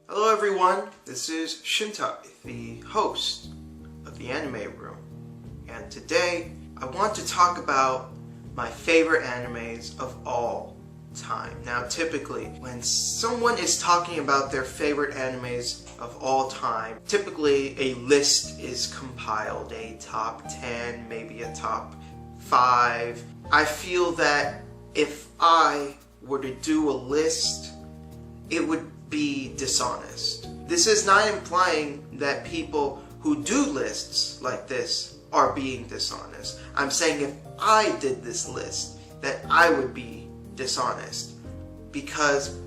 Hello everyone, this is Shintai, the host of the Anime Room, and today I want to talk about my favorite animes of all time. Now typically, when someone is talking about their favorite animes of all time, typically a list is compiled, a top 10, maybe a top 5. I feel that if I were to do a list, it would be dishonest. This is not implying that people who do lists like this are being dishonest. I'm saying if I did this list, that I would be dishonest. Because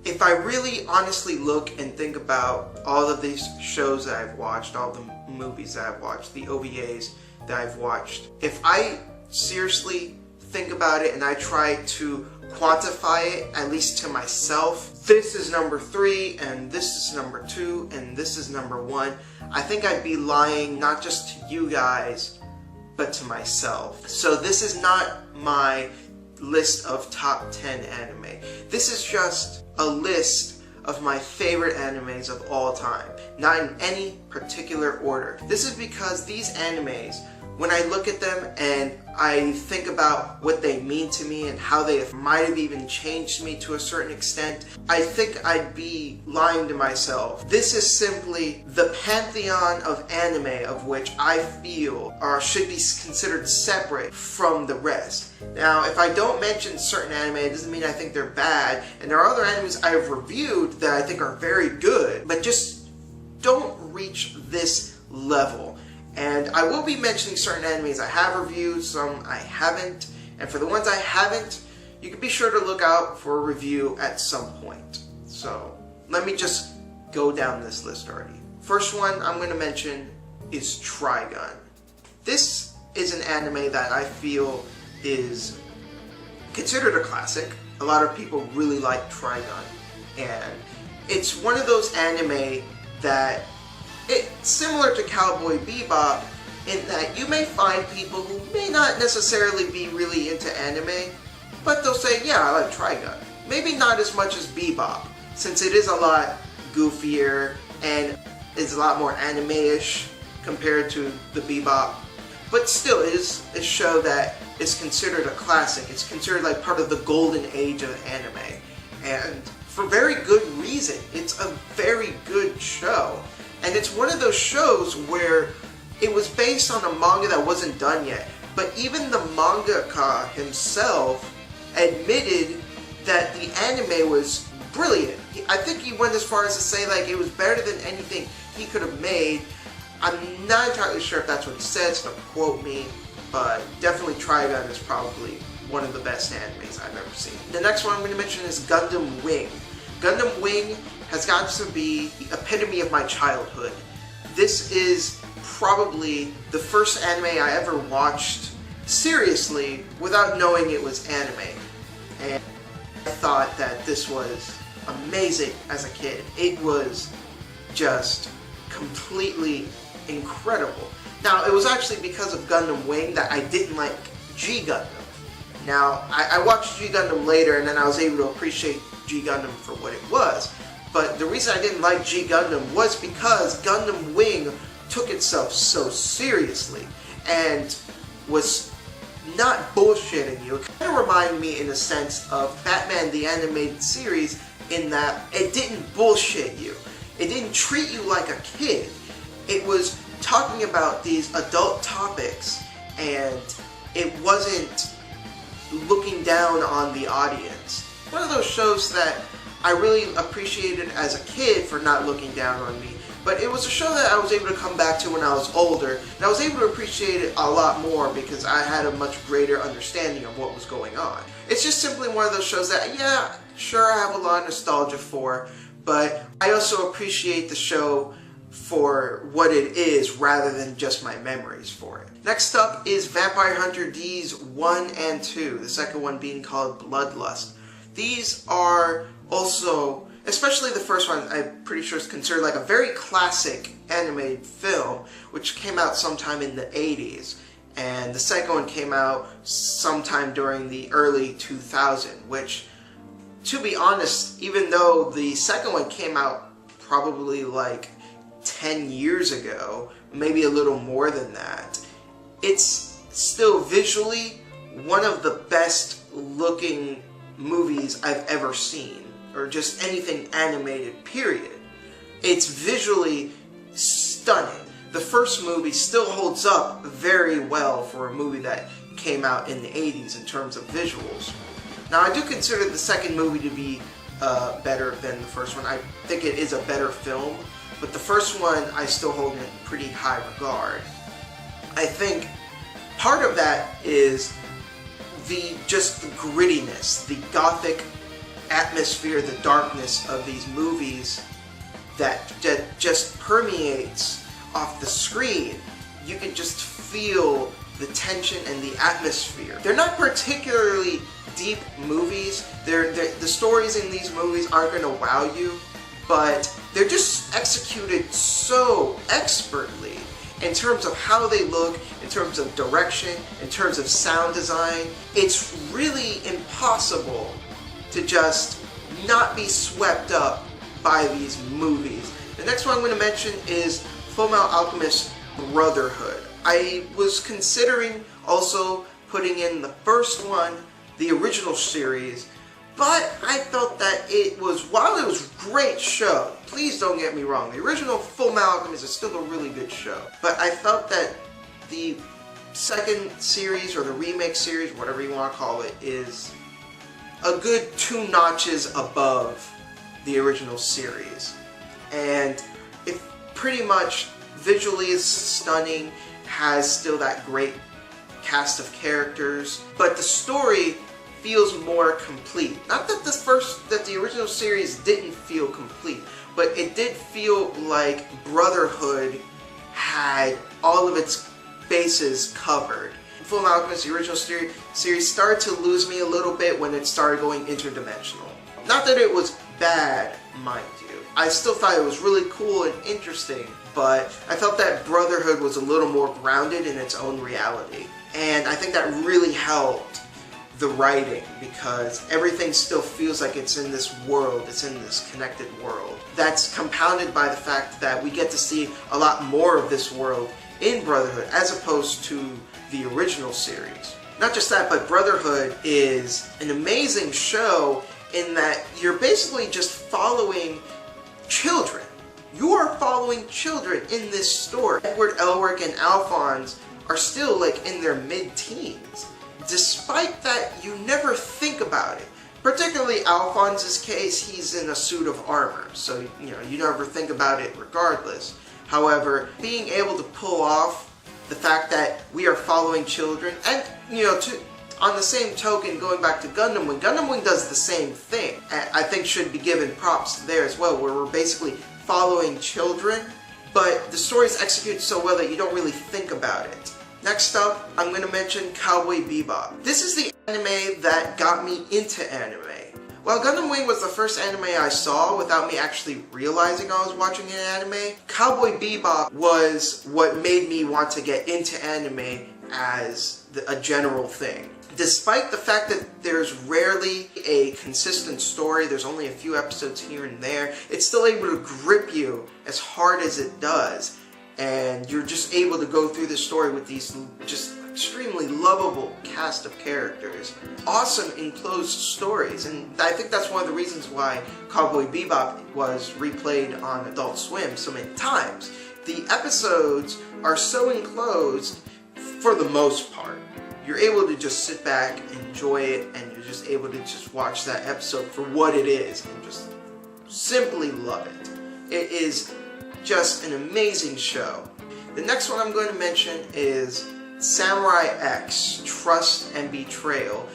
if I really honestly look and think about all of these shows that I've watched, all the movies that I've watched, the OVAs that I've watched, if I seriously think about it and I try to quantify it, at least to myself, this is number 3 and this is number 2 and this is number 1, I think I'd be lying not just to you guys but to myself. So this is not my list of top 10 anime. This is just a list of my favorite animes of all time, not in any particular order. This is because these animes, when I look at them and I think about what they mean to me and how they might have even changed me to a certain extent, I think I'd be lying to myself. This is simply the pantheon of anime of which I feel should be considered separate from the rest. Now, if I don't mention certain anime, it doesn't mean I think they're bad, and there are other animes I've reviewed that I think are very good, but just don't reach this level. And I will be mentioning certain animes I have reviewed, some I haven't, and for the ones I haven't, you can be sure to look out for a review at some point. So, let me just go down this list already. First one I'm going to mention is Trigun. This is an anime that I feel is considered a classic. A lot of people really like Trigun, and it's one of those anime that it's similar to Cowboy Bebop in that you may find people who may not necessarily be really into anime, but they'll say, yeah, I like Trigun. Maybe not as much as Bebop, since it is a lot goofier and is a lot more anime-ish compared to the Bebop. But still, it is a show that is considered a classic. It's considered like part of the golden age of anime. And for very good reason. It's a very good show. And it's one of those shows where it was based on a manga that wasn't done yet. But even the mangaka himself admitted that the anime was brilliant. I think he went as far as to say like it was better than anything he could have made. I'm not entirely sure if that's what he said, so don't quote me. But definitely Trigun is probably one of the best animes I've ever seen. The next one I'm going to mention is Gundam Wing. Gundam Wing has got to be the epitome of my childhood. This is probably the first anime I ever watched seriously without knowing it was anime. And I thought that this was amazing as a kid. It was just completely incredible. Now, it was actually because of Gundam Wing that I didn't like G Gundam. Now, I watched G Gundam later and then I was able to appreciate G Gundam for what it was. But the reason I didn't like G Gundam was because Gundam Wing took itself so seriously and was not bullshitting you. It kind of reminded me in a sense of Batman the Animated Series in that it didn't bullshit you. It didn't treat you like a kid. It was talking about these adult topics and it wasn't looking down on the audience. One of those shows that I really appreciated as a kid for not looking down on me, but it was a show that I was able to come back to when I was older, and I was able to appreciate it a lot more because I had a much greater understanding of what was going on. It's just simply one of those shows that, yeah, sure, I have a lot of nostalgia for, but I also appreciate the show for what it is rather than just my memories for it. Next up is Vampire Hunter D's 1 and 2, the second one being called Bloodlust. These are also, especially the first one, I'm pretty sure is considered like a very classic animated film, which came out sometime in the 80s. And the second one came out sometime during the early 2000s, which, to be honest, even though the second one came out probably like 10 years ago, maybe a little more than that. It's still visually one of the best looking movies I've ever seen, or just anything animated, period. It's visually stunning. The first movie still holds up very well for a movie that came out in the 80s in terms of visuals. Now, I do consider the second movie to be better than the first one. I think it is a better film, but the first one I still hold in pretty high regard. I think part of that is just the grittiness, the gothic atmosphere, the darkness of these movies that just permeates off the screen. You can just feel the tension and the atmosphere. They're not particularly deep movies. The stories in these movies aren't going to wow you, but they're just executed so expertly in terms of how they look, in terms of direction, in terms of sound design. It's really impossible to just not be swept up by these movies. The next one I'm going to mention is Fullmetal Alchemist Brotherhood. I was considering also putting in the first one, the original series, but I felt that while it was a great show, please don't get me wrong, the original Fullmetal Alchemist is still a really good show, but I felt that the second series, or the remake series, whatever you want to call it, is a good 2 notches above the original series. And it pretty much visually is stunning, has still that great cast of characters, but the story feels more complete. Not that the original series didn't feel complete, but it did feel like Brotherhood had all of its bases covered. Fullmetal Alchemist, the original series, started to lose me a little bit when it started going interdimensional. Not that it was bad, mind you. I still thought it was really cool and interesting, but I felt that Brotherhood was a little more grounded in its own reality. And I think that really helped the writing, because everything still feels like it's in this world, it's in this connected world. That's compounded by the fact that we get to see a lot more of this world in Brotherhood as opposed to the original series. Not just that, but Brotherhood is an amazing show in that you're basically just following children. You are following children in this story. Edward Elric and Alphonse are still like in their mid-teens. Despite that, you never think about it. Particularly Alphonse's case, he's in a suit of armor, so you never think about it regardless. However, being able to pull off the fact that we are following children, and on the same token, going back to Gundam Wing does the same thing. I think should be given props there as well, where we're basically following children, but the story's executed so well that you don't really think about it. Next up, I'm going to mention Cowboy Bebop. This is the anime that got me into anime. While Gundam Wing was the first anime I saw without me actually realizing I was watching an anime, Cowboy Bebop was what made me want to get into anime as a general thing. Despite the fact that there's rarely a consistent story, there's only a few episodes here and there, it's still able to grip you as hard as it does. And you're just able to go through the story with these just extremely lovable cast of characters. Awesome enclosed stories, and I think that's one of the reasons why Cowboy Bebop was replayed on Adult Swim so many times. The episodes are so enclosed for the most part. You're able to just sit back, enjoy it, and you're just able to just watch that episode for what it is and just simply love it. It is just an amazing show. The next one I'm going to mention is Samurai X, Trust and Betrayal.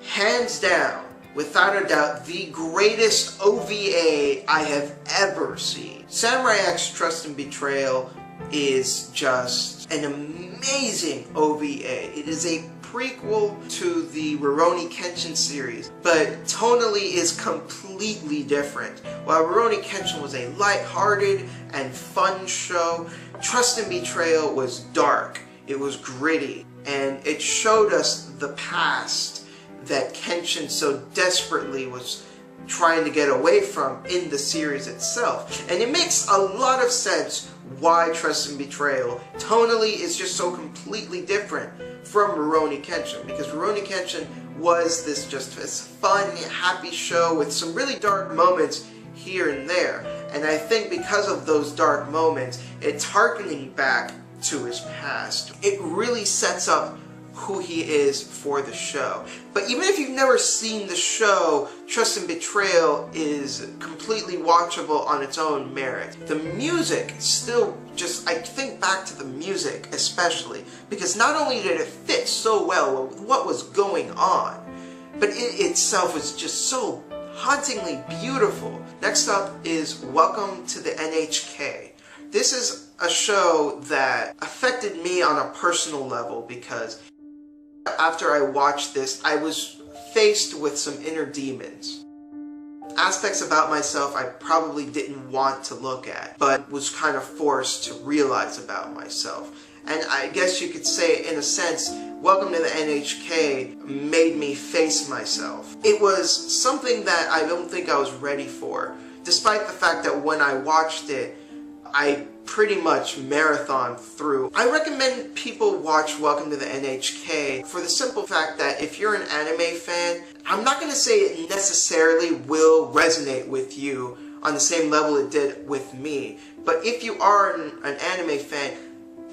Hands down, without a doubt, the greatest OVA I have ever seen. Samurai X, Trust and Betrayal is just an amazing OVA. It is a prequel to the Rurouni Kenshin series, but tonally is completely different. While Rurouni Kenshin was a light-hearted and fun show, Trust and Betrayal was dark, it was gritty, and it showed us the past that Kenshin so desperately was trying to get away from in the series itself. And it makes a lot of sense why Trust and Betrayal tonally is just so completely different from Rurouni Kenshin, because Rurouni Kenshin was this fun, happy show with some really dark moments here and there. And I think because of those dark moments, it's harkening back to his past. It really sets up who he is for the show. But even if you've never seen the show, Trust and Betrayal is completely watchable on its own merit. The music still I think back to the music especially, because not only did it fit so well with what was going on, but it itself was just so hauntingly beautiful. Next up is Welcome to the NHK. This is a show that affected me on a personal level, because after I watched this, I was faced with some inner demons. Aspects about myself I probably didn't want to look at, but was kind of forced to realize about myself. And I guess you could say, in a sense, Welcome to the NHK made me face myself. It was something that I don't think I was ready for, despite the fact that when I watched it, I pretty much marathon through. I recommend people watch Welcome to the NHK for the simple fact that if you're an anime fan, I'm not going to say it necessarily will resonate with you on the same level it did with me, but if you are an anime fan,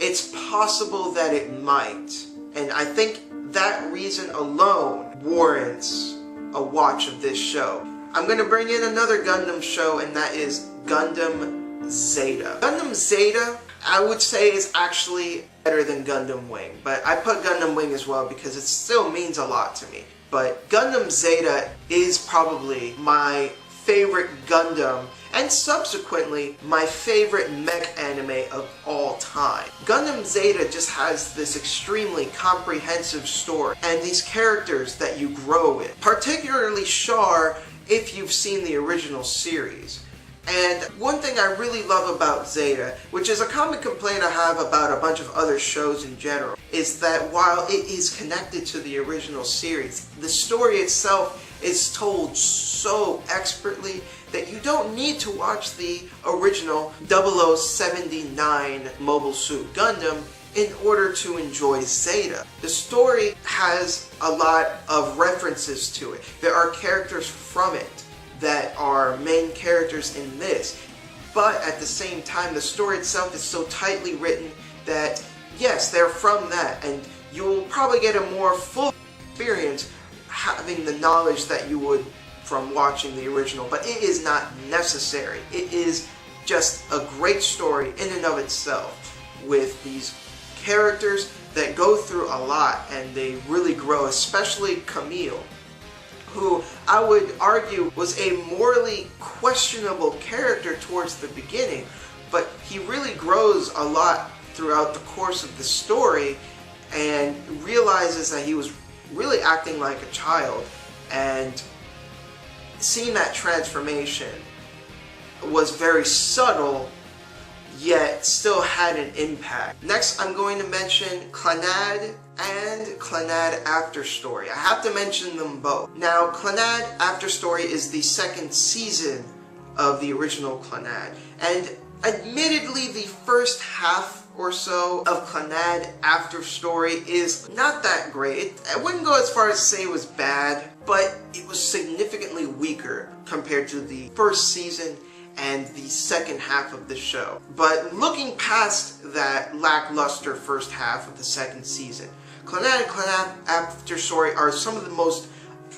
it's possible that it might. And I think that reason alone warrants a watch of this show. I'm going to bring in another Gundam show, and that is Gundam Zeta. Gundam Zeta, I would say, is actually better than Gundam Wing, but I put Gundam Wing as well because it still means a lot to me. But Gundam Zeta is probably my favorite Gundam, and subsequently my favorite mech anime of all time. Gundam Zeta just has this extremely comprehensive story and these characters that you grow with, particularly Char if you've seen the original series. And one thing I really love about Zeta, which is a common complaint I have about a bunch of other shows in general, is that while it is connected to the original series, the story itself is told so expertly that you don't need to watch the original 0079 Mobile Suit Gundam in order to enjoy Zeta. The story has a lot of references to it. There are characters from it that are main characters in this, but at the same time the story itself is so tightly written that yes, they're from that, and you'll probably get a more full experience having the knowledge that you would from watching the original, but it is not necessary. It is just a great story in and of itself, with these characters that go through a lot and they really grow, especially Camille, who I would argue was a morally questionable character towards the beginning, but he really grows a lot throughout the course of the story and realizes that he was really acting like a child, and seeing that transformation was very subtle yet still had an impact. Next, I'm going to mention Clannad and Clannad After Story. I have to mention them both. Now, Clannad After Story is the second season of the original Clannad, and admittedly the first half or so of Clannad After Story is not that great. I wouldn't go as far as to say it was bad, but it was significantly weaker compared to the first season and the second half of the show. But looking past that lackluster first half of the second season, Clannad and Clannad After Story are some of the most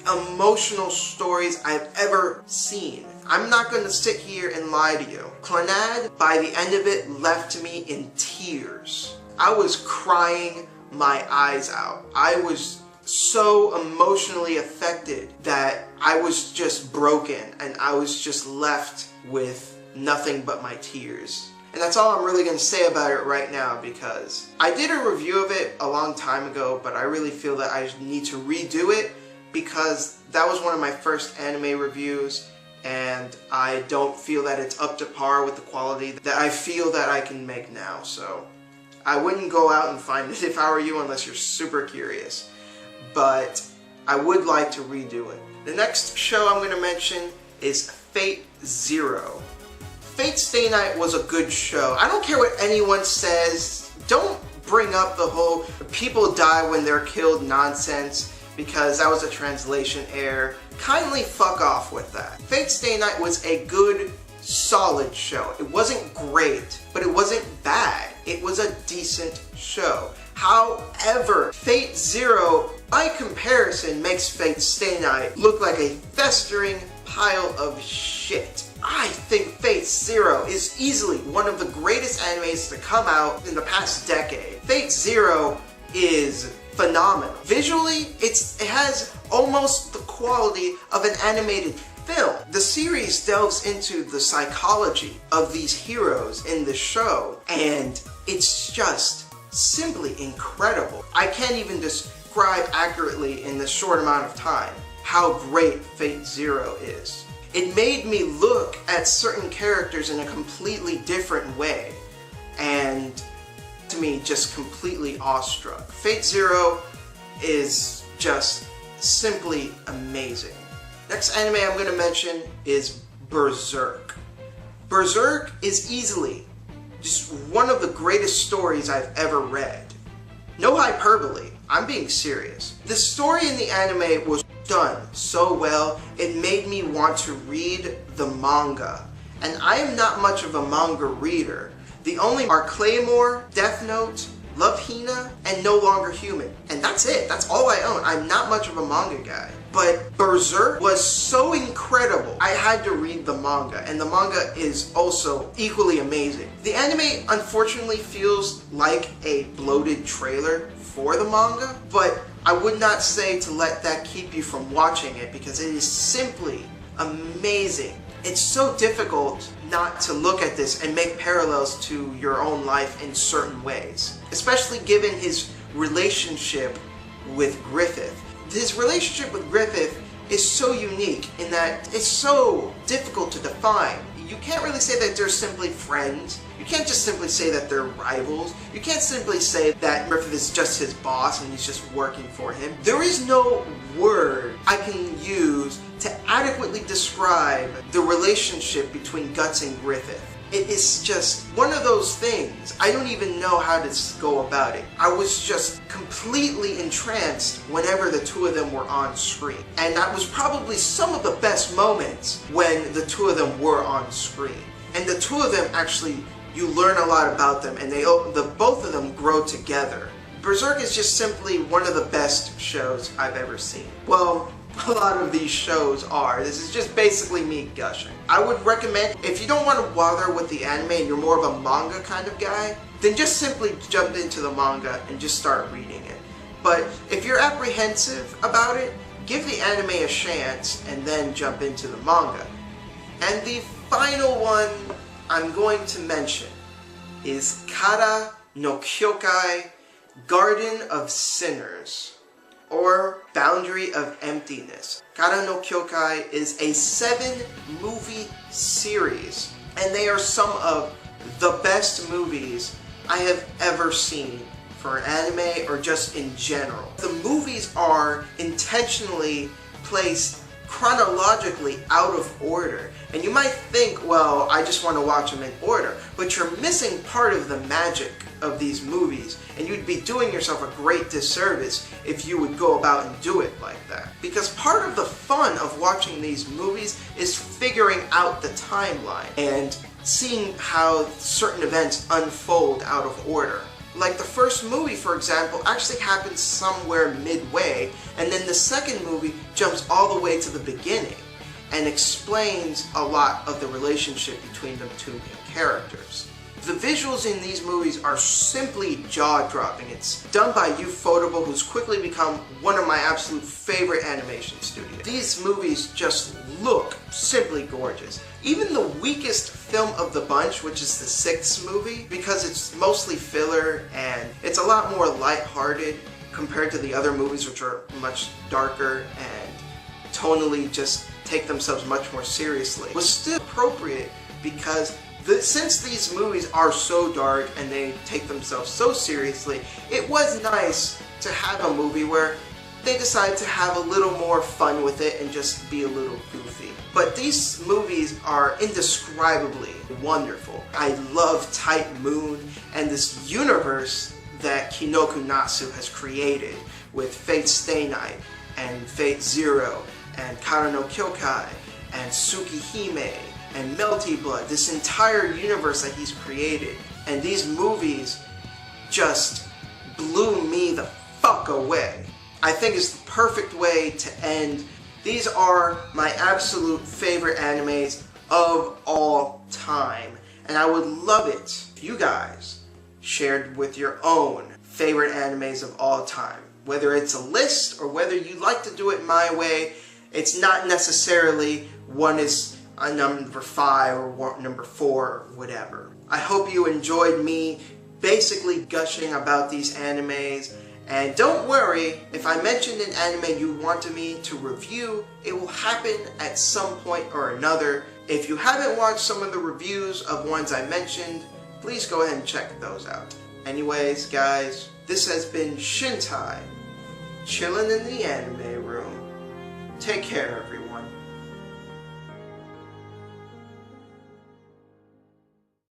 emotional stories I've ever seen. I'm not going to sit here and lie to you. Clannad, by the end of it, left me in tears. I was crying my eyes out. I was so emotionally affected that I was just broken, and I was just left with nothing but my tears. And that's all I'm really going to say about it right now, because I did a review of it a long time ago, but I really feel that I need to redo it, because that was one of my first anime reviews, and I don't feel that it's up to par with the quality that I feel that I can make now. So I wouldn't go out and find it if I were you, unless you're super curious. But I would like to redo it. The next show I'm going to mention is FateZero. Fate Stay Night was a good show. I don't care what anyone says. Don't bring up the whole people die when they're killed nonsense because that was a translation error. Kindly fuck off with that. Fate Stay Night was a good, solid show. It wasn't great, but it wasn't bad. It was a decent show. However, FateZero, by comparison, makes Fate Stay Night look like a festering pile of shit. I think FateZero is easily one of the greatest animes to come out in the past decade. FateZero is phenomenal. Visually, it has almost the quality of an animated film. The series delves into the psychology of these heroes in the show, and it's just simply incredible. I can't even describe accurately in this short amount of time how great FateZero is. It made me look at certain characters in a completely different way, and to me, just completely awestruck. FateZero is just simply amazing. Next anime I'm going to mention is Berserk. Berserk is easily just one of the greatest stories I've ever read. No hyperbole, I'm being serious. The story in the anime was done so well, it made me want to read the manga. And I am not much of a manga reader. The only are Claymore, Death Note, Love Hina, and No Longer Human. And that's it, that's all I own. I'm not much of a manga guy. But Berserk was so incredible, I had to read the manga, and the manga is also equally amazing. The anime unfortunately feels like a bloated trailer for the manga, but I would not say to let that keep you from watching it because it is simply amazing. It's so difficult not to look at this and make parallels to your own life in certain ways, especially given his relationship with Griffith. His relationship with Griffith is so unique in that it's so difficult to define. You can't really say that they're simply friends. You can't just simply say that they're rivals. You can't simply say that Griffith is just his boss and he's just working for him. There is no word I can use to adequately describe the relationship between Guts and Griffith. It is just one of those things. I don't even know how to go about it. I was just completely entranced whenever the two of them were on screen. And that was probably some of the best moments when the two of them were on screen. And the two of them actually, you learn a lot about them and both of them grow together. Berserk is just simply one of the best shows I've ever seen. Well, a lot of these shows are. This is just basically me gushing. I would recommend, if you don't want to bother with the anime and you're more of a manga kind of guy, then just simply jump into the manga and just start reading it. But if you're apprehensive about it, give the anime a chance and then jump into the manga. And the final one I'm going to mention is No Kyoukai, Garden of Sinners, or Boundary of Emptiness. No Kyoukai is a 7-movie series, and they are some of the best movies I have ever seen for an anime or just in general. The movies are intentionally placed chronologically out of order, and you might think, well, I just want to watch them in order, but you're missing part of the magic of these movies, and you'd be doing yourself a great disservice if you would go about and do it like that. Because part of the fun of watching these movies is figuring out the timeline and seeing how certain events unfold out of order. Like the first movie, for example, actually happens somewhere midway, and then the second movie jumps all the way to the beginning and explains a lot of the relationship between the two main characters. The visuals in these movies are simply jaw-dropping. It's done by Ufotable, who's quickly become one of my absolute favorite animation studios. These movies just look simply gorgeous. Even the weakest film of the bunch, which is the 6th movie, because it's mostly filler and it's a lot more lighthearted compared to the other movies, which are much darker and tonally just take themselves much more seriously, was still appropriate because since these movies are so dark and they take themselves so seriously, it was nice to have a movie where they decided to have a little more fun with it and just be a little goofy. But these movies are indescribably wonderful. I love Type Moon and this universe that Kinnoku Natsu has created with Fate Stay Night and FateZero and Kara no Kyoukai and Tsukihime and Melty Blood, this entire universe that he's created. And these movies just blew me the fuck away. I think it's the perfect way to end. These are my absolute favorite animes of all time. And I would love it if you guys shared with your own favorite animes of all time. Whether it's a list or whether you like to do it my way, it's not necessarily one is a number 5 or number 4 or whatever. I hope you enjoyed me basically gushing about these animes. And don't worry, if I mentioned an anime you wanted me to review, it will happen at some point or another. If you haven't watched some of the reviews of ones I mentioned, please go ahead and check those out. Anyways, guys, this has been Shintai, chilling in the anime room. Take care, everyone.